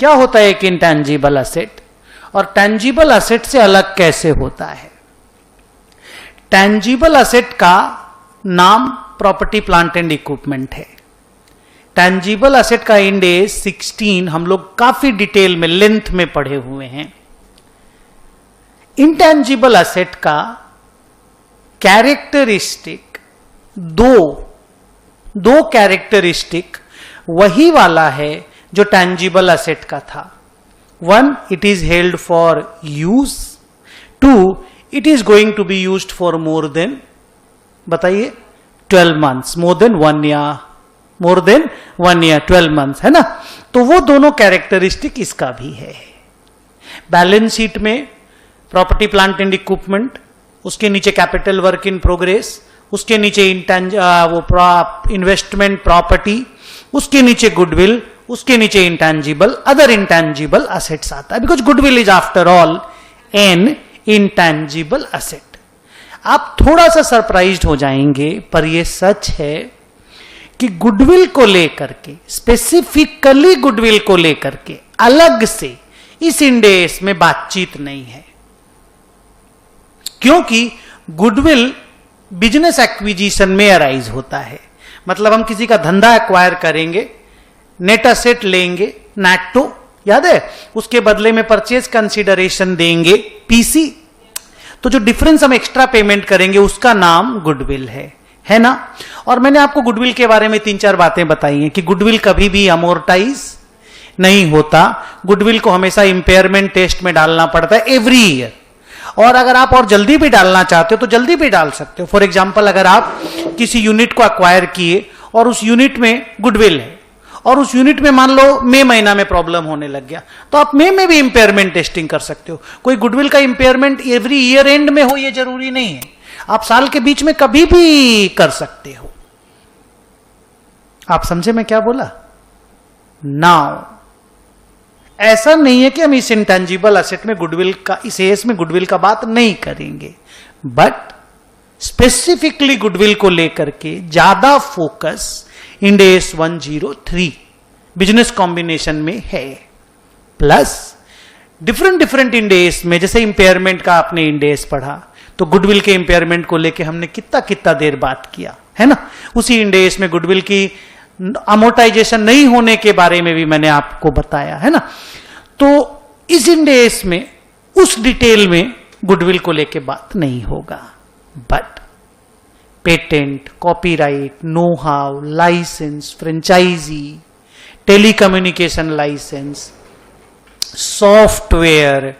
क्या होता है एक इंटेंजिबल असेट और टेंजिबल असेट से अलग कैसे होता है? टेंजिबल असेट का नाम प्रॉपर्टी प्लांट एंड इक्विपमेंट है। टेंजिबल असेट का इंड एस 16 हम लोग काफी डिटेल में लेंथ में पढ़े हुए हैं। इंटेंजिबल असेट का कैरेक्टरिस्टिक दो कैरेक्टरिस्टिक वही वाला है जो टेंजिबल असेट का था। 1, it is held for use. 2, it is going to be used for more than, बताइए, 12 months, more than 1 year, more than 1 year, 12 months, है ना। तो वो दोनों कैरेक्टरिस्टिक इसका भी है। बैलेंस शीट में प्रॉपर्टी प्लांट एंड इक्विपमेंट, उसके नीचे कैपिटल वर्क इन प्रोग्रेस, उसके नीचे इन्वेस्टमेंट प्रॉपर्टी, उसके नीचे गुडविल, उसके नीचे इंटेंजिबल, अदर इंटेंजिबल असेट्स आता है, because goodwill is after all N intangible asset. आप थोड़ा सा सरप्राइज्ड हो जाएंगे, पर यह सच है कि गुडविल को लेकर के, स्पेसिफिकली गुडविल को लेकर के अलग से इस इंडेस में बातचीत नहीं है, क्योंकि गुडविल बिजनेस एक्विजिशन में अराइज होता है। मतलब हम किसी का धंधा एक्वायर करेंगे, नेट असेट लेंगे, नेटो याद है, उसके बदले में परचेज कंसीडरेशन देंगे, पीसी, तो जो डिफरेंस हम एक्स्ट्रा पेमेंट करेंगे उसका नाम गुडविल है ना। और मैंने आपको गुडविल के बारे में 3-4 बातें बताई हैं कि गुडविल कभी भी अमोर्टाइज नहीं होता। गुडविल को हमेशा इंपेयरमेंट टेस्ट में डालना पड़ता है एवरी ईयर, और अगर आप और जल्दी भी डालना चाहते हो तो जल्दी भी डाल सकते हो। फॉर एग्जाम्पल, अगर आप किसी यूनिट को अक्वायर किए और उस यूनिट में गुडविल है और उस यूनिट में मान लो मई महीना में प्रॉब्लम होने लग गया, तो आप मई में भी इंपेयरमेंट टेस्टिंग कर सकते हो। कोई गुडविल का इंपेयरमेंट एवरी ईयर एंड में हो ये जरूरी नहीं है, आप साल के बीच में कभी भी कर सकते हो। आप समझे मैं क्या बोला? नाउ ऐसा नहीं है कि हम इस इंटेंजिबल असेट में गुडविल का, इस एस में गुडविल का बात नहीं करेंगे, बट स्पेसिफिकली गुडविल को लेकर के ज्यादा focus end S 103 business combination में है। प्लस डिफरेंट इंड एस में, जैसे इंपेयरमेंट का आपने इंड एस पढ़ा, तो गुडविल के इंपेयरमेंट को लेके हमने कितना देर बात किया है ना। उसी इंड एस में गुडविल की अमोर्टाइजेशन नहीं होने के बारे में भी मैंने आपको बताया है ना। तो इस इंड एस में उस डिटेल में गुडविल को लेके बात नहीं होगा, but patent, copyright, know how, licence, franchisee, telecommunication licence, software,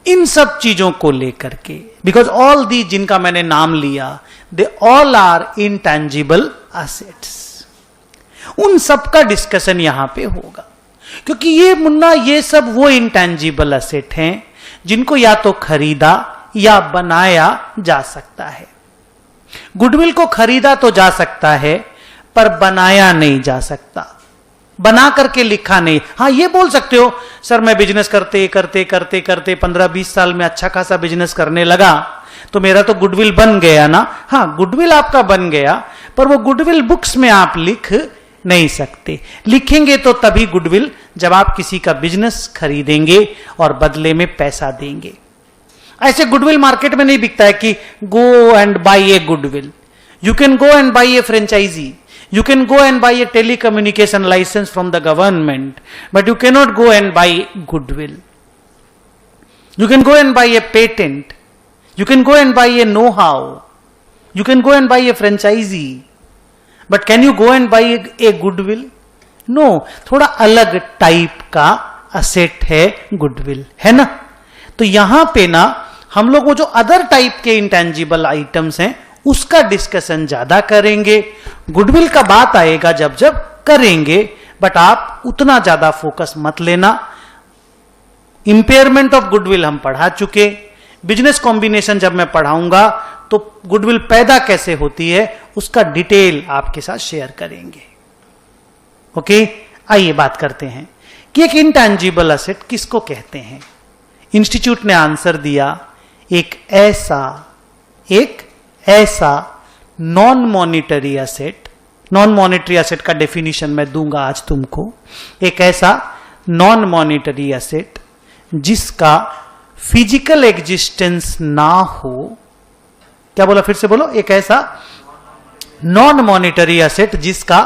इन सब चीजों को लेकर के, बिकॉज ऑल दी जिनका मैंने नाम लिया, they all are intangible assets, उन सब का डिस्कशन यहां पे होगा। क्योंकि ये मुन्ना, ये सब वो इंटेंजिबल असेट हैं जिनको या तो खरीदा या बनाया जा सकता है। गुडविल को खरीदा तो जा सकता है, पर बनाया नहीं जा सकता, बना करके लिखा नहीं। हाँ, ये बोल सकते हो सर मैं बिजनेस करते 15-20 साल में अच्छा खासा बिजनेस करने लगा तो मेरा तो गुडविल बन गया ना। हाँ, गुडविल आपका बन गया, पर वो गुडविल बुक्स में आप लिख नहीं सकते। लिखेंगे तो तभी गुडविल जब आप किसी का बिजनेस खरीदेंगे और बदले में पैसा देंगे। ऐसे गुडविल मार्केट में नहीं बिकता है कि go and buy a goodwill. You can go and buy a franchise, you can go and buy a telecommunication license from the government, but you cannot go and buy goodwill. You can go and buy a patent, you can go and buy a know-how, you can go and buy a franchisee, but can you go and buy a goodwill? No, थोड़ा अलग type का asset है goodwill, है ना। तो यहां पे ना हम लोग वो जो अदर टाइप के इंटेंजिबल आइटम्स हैं उसका डिस्कशन ज्यादा करेंगे। गुडविल का बात आएगा जब जब करेंगे, बट आप उतना ज्यादा फोकस मत लेना। इंपेयरमेंट ऑफ गुडविल हम पढ़ा चुके, बिजनेस कॉम्बिनेशन जब मैं पढ़ाऊंगा तो गुडविल पैदा कैसे होती है उसका डिटेल आपके साथ शेयर करेंगे। ओके, आइए बात करते हैं कि एक इंटेंजिबल असेट किसको कहते हैं। इंस्टीट्यूट ने आंसर दिया, एक ऐसा non monetary asset, non monetary asset का डेफिनेशन मैं दूंगा आज तुमको। एक ऐसा नॉन मॉनिटरी एसेट जिसका फिजिकल एग्जिस्टेंस ना हो, क्या बोला फिर से बोलो, एक ऐसा नॉन मॉनिटरी एसेट जिसका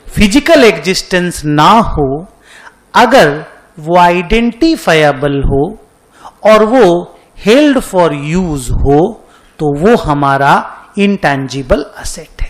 फिजिकल एग्जिस्टेंस ना हो, अगर वो आइडेंटिफायबल हो और वो हेल्ड फॉर यूज हो, तो वो हमारा इंटैंजिबल एसेट